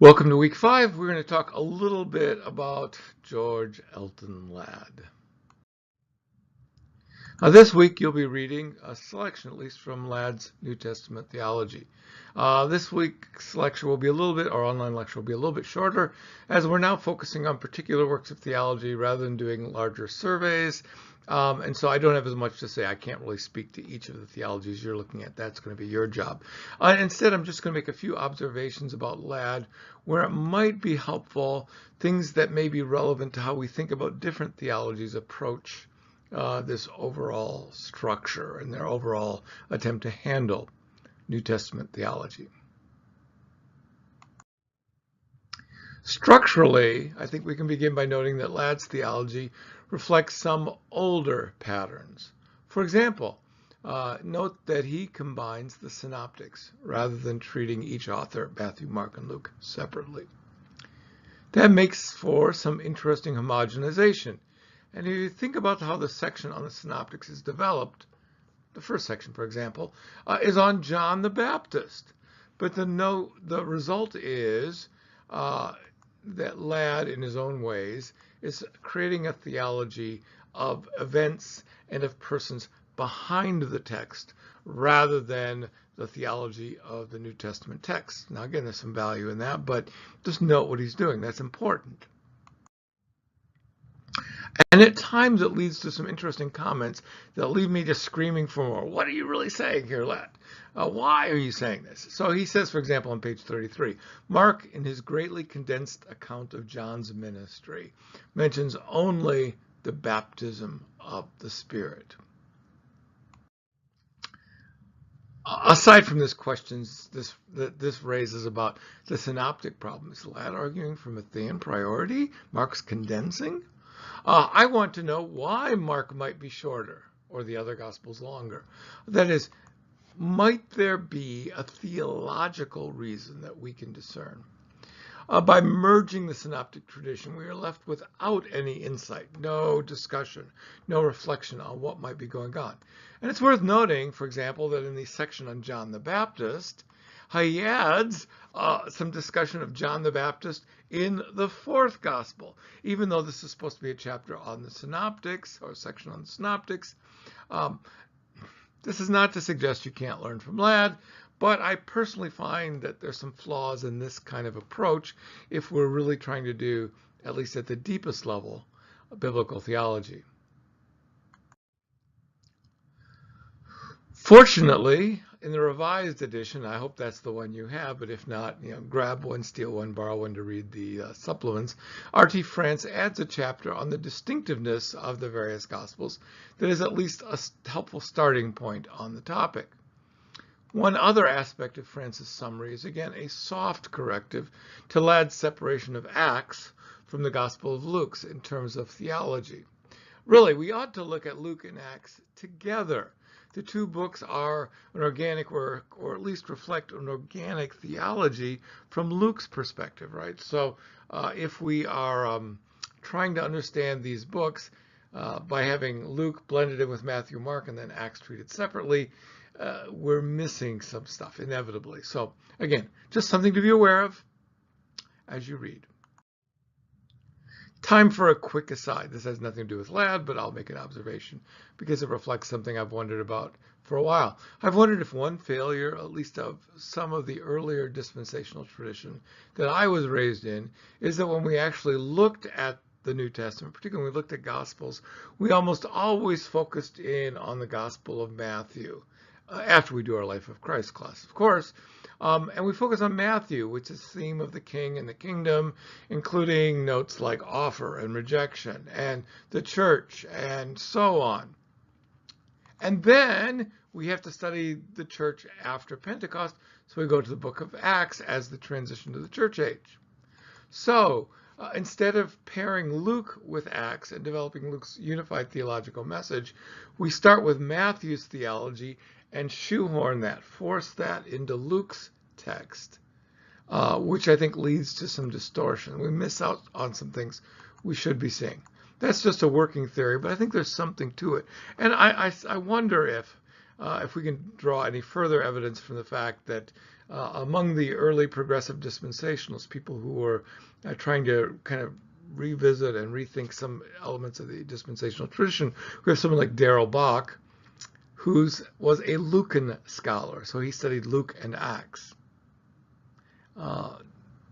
Welcome to week 5. We're going to talk a little bit about George Elton Ladd. This week you'll be reading a selection, at least from Ladd's New Testament theology. This week's lecture will be our online lecture will be a little bit shorter, as we're now focusing on particular works of theology rather than doing larger surveys. And so I don't have as much to say. I can't really speak to each of the theologies you're looking at. That's going to be your job. Instead, I'm just going to make a few observations about Ladd where it might be helpful, things that may be relevant to how we think about different theologies approach this overall structure and their overall attempt to handle New Testament theology. Structurally, I think we can begin by noting that Ladd's theology reflects some older patterns. For example, note that he combines the synoptics rather than treating each author, Matthew, Mark, and Luke, separately. That makes for some interesting homogenization. And if you think about how the section on the synoptics is developed, the first section, for example, is on John the Baptist. But the result is that Ladd, in his own ways, is creating a theology of events and of persons behind the text rather than the theology of the New Testament text. Now, again, there's some value in that, but just note what he's doing. That's important. And at times it leads to some interesting comments that leave me just screaming for more. What are you really saying here, Ladd? Why are you saying this? So he says, for example, on page 33, Mark, in his greatly condensed account of John's ministry, mentions only the baptism of the Spirit. Aside from this questions this raises about the synoptic problem, is Ladd arguing for Matthean priority? Mark's condensing? I want to know why Mark might be shorter or the other Gospels longer. That is, might there be a theological reason that we can discern? By merging the synoptic tradition, we are left without any insight, no discussion, no reflection on what might be going on. And it's worth noting, for example, that in the section on John the Baptist, he adds some discussion of John the Baptist in the fourth gospel, even though this is supposed to be a chapter on the synoptics or a section on the synoptics. This is not to suggest you can't learn from Ladd, but I personally find that there's some flaws in this kind of approach if we're really trying to do, at least at the deepest level, biblical theology. Fortunately, in the revised edition, I hope that's the one you have, but if not, grab one, steal one, borrow one to read the supplements. R.T. France adds a chapter on the distinctiveness of the various Gospels that is at least a helpful starting point on the topic. One other aspect of France's summary is, again, a soft corrective to Ladd's separation of Acts from the Gospel of Luke in terms of theology. Really, we ought to look at Luke and Acts together. The two books are an organic work, or at least reflect an organic theology from Luke's perspective, right? So if we are trying to understand these books by having Luke blended in with Matthew, Mark, and then Acts treated separately, we're missing some stuff, inevitably. So again, just something to be aware of as you read. Time for a quick aside. This has nothing to do with Ladd, but I'll make an observation because it reflects something I've wondered about for a while. I've wondered if one failure, at least of some of the earlier dispensational tradition that I was raised in, is that when we actually looked at the New Testament, particularly when we looked at Gospels, we almost always focused in on the Gospel of Matthew after we do our Life of Christ class, of course. And we focus on Matthew, which is the theme of the king and the kingdom, including notes like offer and rejection and the church and so on. And then we have to study the church after Pentecost, so we go to the book of Acts as the transition to the church age. So instead of pairing Luke with Acts and developing Luke's unified theological message, we start with Matthew's theology and shoehorn that, force that into Luke's text, which I think leads to some distortion. We miss out on some things we should be seeing. That's just a working theory, but I think there's something to it. And I wonder if if we can draw any further evidence from the fact that among the early progressive dispensationalists, people who were trying to kind of revisit and rethink some elements of the dispensational tradition, we have someone like Darrell Bock, who was a Lucan scholar, so he studied Luke and Acts.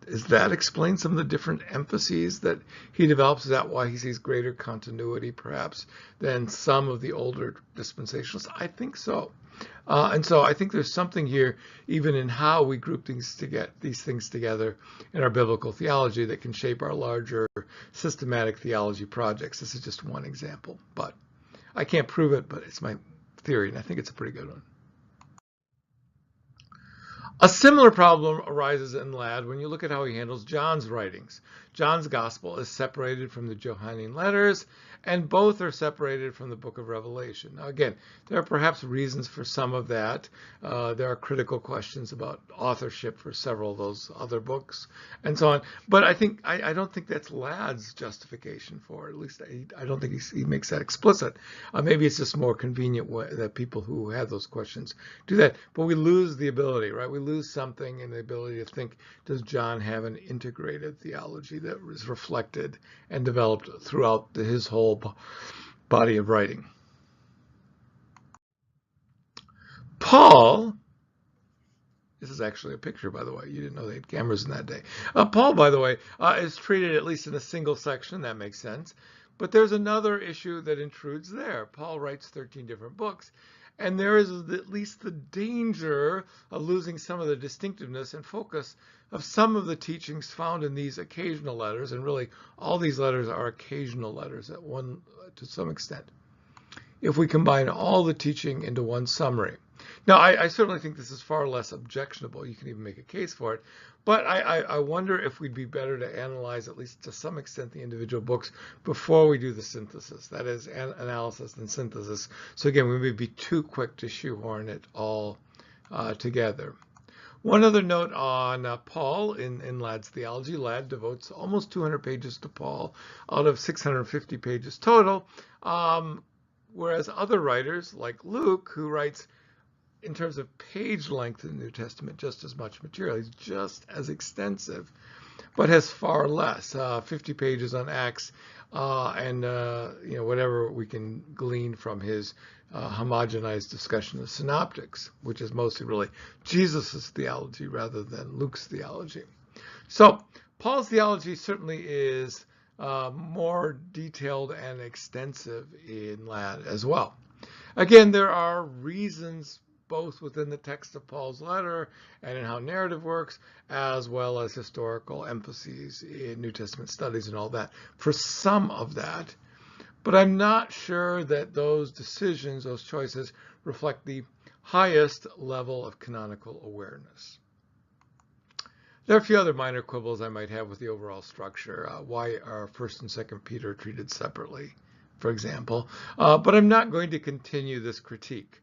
Does that explain some of the different emphases that he develops? Is that why he sees greater continuity, perhaps, than some of the older dispensationalists? I think so. And so I think there's something here, even in how we group these things together in our biblical theology, that can shape our larger systematic theology projects. This is just one example, but I can't prove it, but it's my theory, and I think it's a pretty good one. A similar problem arises in Ladd when you look at how he handles John's writings. John's gospel is separated from the Johannine letters, and both are separated from the book of Revelation. Now again, there are perhaps reasons for some of that. There are critical questions about authorship for several of those other books and so on. But I don't think that's Ladd's justification for it. At least I don't think he makes that explicit. Maybe it's just more convenient that people who have those questions do that. But we lose the ability, right? We lose something in the ability to think, does John have an integrated theology that was reflected and developed throughout his whole body of writing? Paul, this is actually a picture, by the way. You didn't know they had cameras in that day. Paul, by the way, is treated at least in a single section. That makes sense. But there's another issue that intrudes there. Paul writes 13 different books, and there is at least the danger of losing some of the distinctiveness and focus of some of the teachings found in these occasional letters, and really all these letters are occasional letters to some extent, if we combine all the teaching into one summary. Now, I certainly think this is far less objectionable. You can even make a case for it. But I wonder if we'd be better to analyze, at least to some extent, the individual books before we do the synthesis. That is, analysis and synthesis. So again, we may be too quick to shoehorn it all together. One other note on Paul in Ladd's theology. Ladd devotes almost 200 pages to Paul out of 650 pages total, whereas other writers like Luke, who writes in terms of page length in the New Testament just as much material, he's just as extensive, but has far less, 50 pages on Acts, and whatever we can glean from his homogenized discussion of synoptics, which is mostly really Jesus's theology rather than Luke's theology. So Paul's theology certainly is more detailed and extensive in Ladd as well. Again, there are reasons both within the text of Paul's letter and in how narrative works, as well as historical emphases in New Testament studies and all that, for some of that. But I'm not sure that those decisions, those choices, reflect the highest level of canonical awareness. There are a few other minor quibbles I might have with the overall structure. Why are 1st and 2nd Peter treated separately, for example? But I'm not going to continue this critique.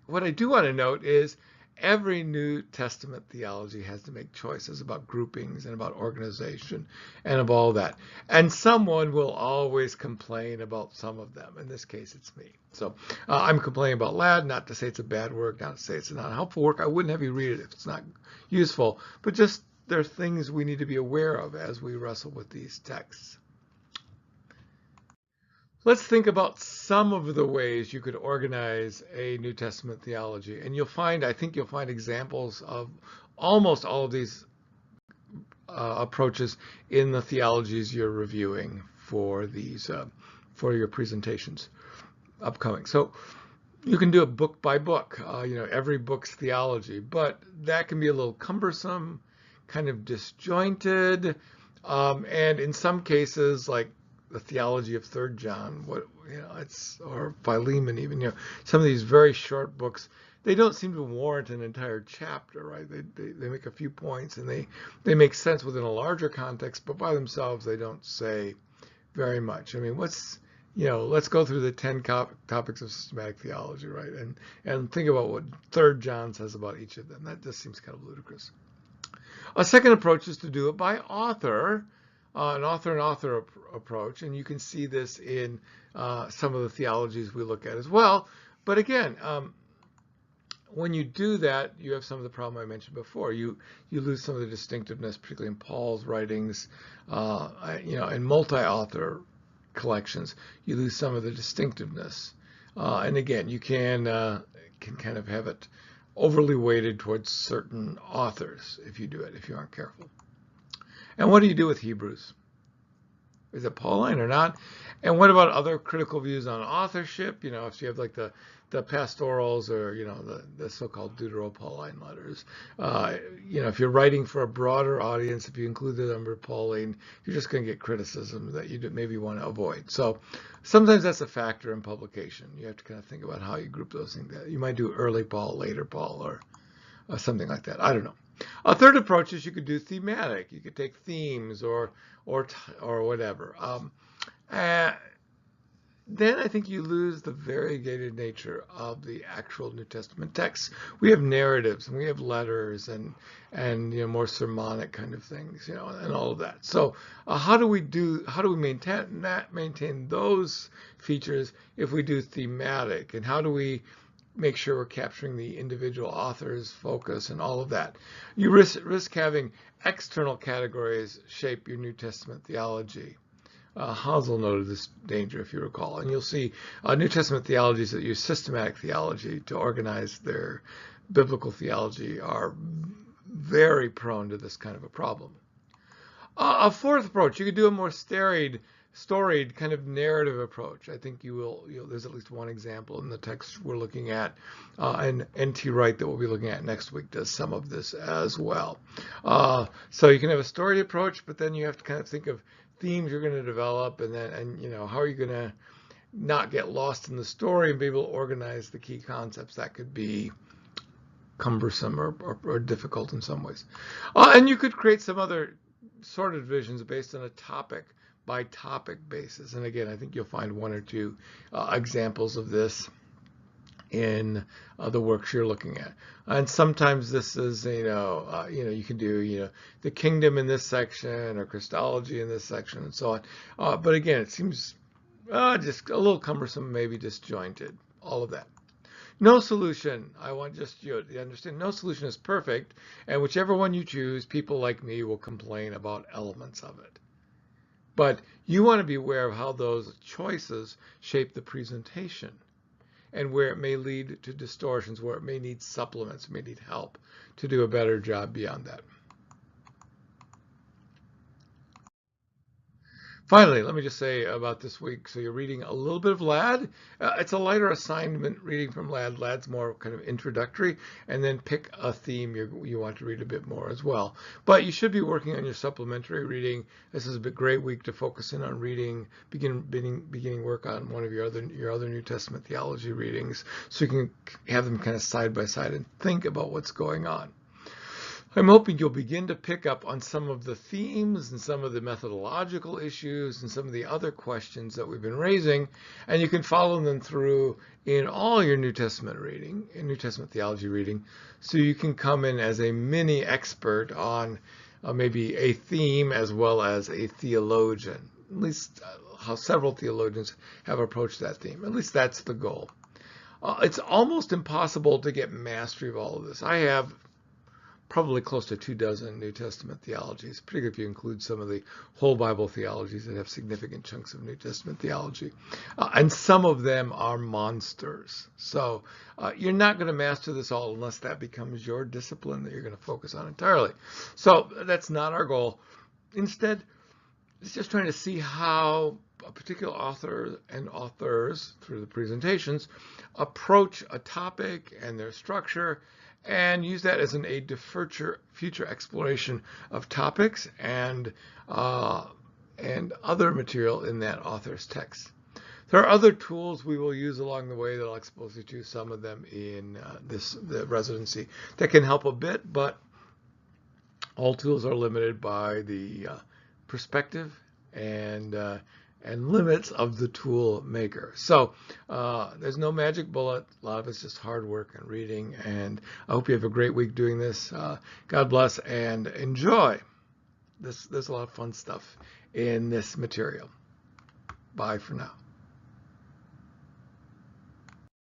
What I do want to note is every New Testament theology has to make choices about groupings and about organization and of all that. And someone will always complain about some of them. In this case, it's me. So I'm complaining about Ladd, not to say it's a bad work, not to say it's not helpful work. I wouldn't have you read it if it's not useful. But just there are things we need to be aware of as we wrestle with these texts. Let's think about some of the ways you could organize a New Testament theology. And I think you'll find examples of almost all of these approaches in the theologies you're reviewing for your presentations upcoming. So you can do it book by book, every book's theology, but that can be a little cumbersome, kind of disjointed, and in some cases, like the theology of 3rd John, or Philemon even, some of these very short books, they don't seem to warrant an entire chapter, right? They make a few points and they make sense within a larger context, but by themselves they don't say very much. I mean, let's go through the 10 topics of systematic theology, right? And think about what 3rd John says about each of them. That just seems kind of ludicrous. A second approach is to do it by author. An author approach, and you can see this in some of the theologies we look at as well. But again, when you do that, you have some of the problem I mentioned before. You lose some of the distinctiveness, particularly in Paul's writings, in multi-author collections. You lose some of the distinctiveness, and again, you can kind of have it overly weighted towards certain authors if you do it, if you aren't careful. And what do you do with Hebrews? Is it Pauline or not? And what about other critical views on authorship? If you have like the pastorals or, the so-called Deutero-Pauline letters. If you're writing for a broader audience, if you include the number Pauline, you're just going to get criticism that you maybe want to avoid. So sometimes that's a factor in publication. You have to kind of think about how you group those things. You might do early Paul, later Paul, or something like that. I don't know. A third approach is you could do thematic. You could take themes or whatever. Then I think you lose the variegated nature of the actual New Testament texts. We have narratives and we have letters and more sermonic kind of things, and all of that. So how do we maintain those features if we do thematic, and how do we make sure we're capturing the individual author's focus and all of that? You risk having external categories shape your New Testament theology. Hazel noted this danger, if you recall, and you'll see New Testament theologies that use systematic theology to organize their biblical theology are very prone to this kind of a problem. A fourth approach, you could do a more storied kind of narrative approach. I think you will. There's at least one example in the text we're looking at, and N.T. Wright that we'll be looking at next week does some of this as well. So you can have a storied approach, but then you have to kind of think of themes you're going to develop, and how are you going to not get lost in the story and be able to organize the key concepts. That could be cumbersome or difficult in some ways. And you could create some other sort of divisions based on a topic by topic basis. And again, I think you'll find one or two examples of this in the works you're looking at. And sometimes this is, you can do, the kingdom in this section or Christology in this section and so on. But again, it seems just a little cumbersome, maybe disjointed, all of that. No solution. I want just you to understand, no solution is perfect, and whichever one you choose, people like me will complain about elements of it. But you want to be aware of how those choices shape the presentation, and where it may lead to distortions, where it may need supplements, may need help to do a better job beyond that. Finally, let me just say about this week, so you're reading a little bit of Ladd. It's a lighter assignment reading from Ladd. Ladd's more kind of introductory, and then pick a theme you want to read a bit more as well. But you should be working on your supplementary reading. This is a great week to focus in on reading, beginning work on one of your other New Testament theology readings, so you can have them kind of side by side and think about what's going on. I'm hoping you'll begin to pick up on some of the themes and some of the methodological issues and some of the other questions that we've been raising, and you can follow them through in all your New Testament reading, in New Testament theology reading, so you can come in as a mini expert on maybe a theme as well as a theologian, at least how several theologians have approached that theme. At least that's the goal. It's almost impossible to get mastery of all of this. I have probably close to 24 New Testament theologies, particularly if you include some of the whole Bible theologies that have significant chunks of New Testament theology. And some of them are monsters. So you're not going to master this all unless that becomes your discipline that you're going to focus on entirely. So that's not our goal. Instead, it's just trying to see how a particular author and authors, through the presentations, approach a topic and their structure, and use that as an aid to future exploration of topics and other material in that author's text. There are other tools we will use along the way that I'll expose you to, some of them in the residency, that can help a bit, but all tools are limited by the perspective and limits of the tool maker. So there's no magic bullet. A lot of it's just hard work and reading. And I hope you have a great week doing this. God bless and enjoy. There's a lot of fun stuff in this material. Bye for now.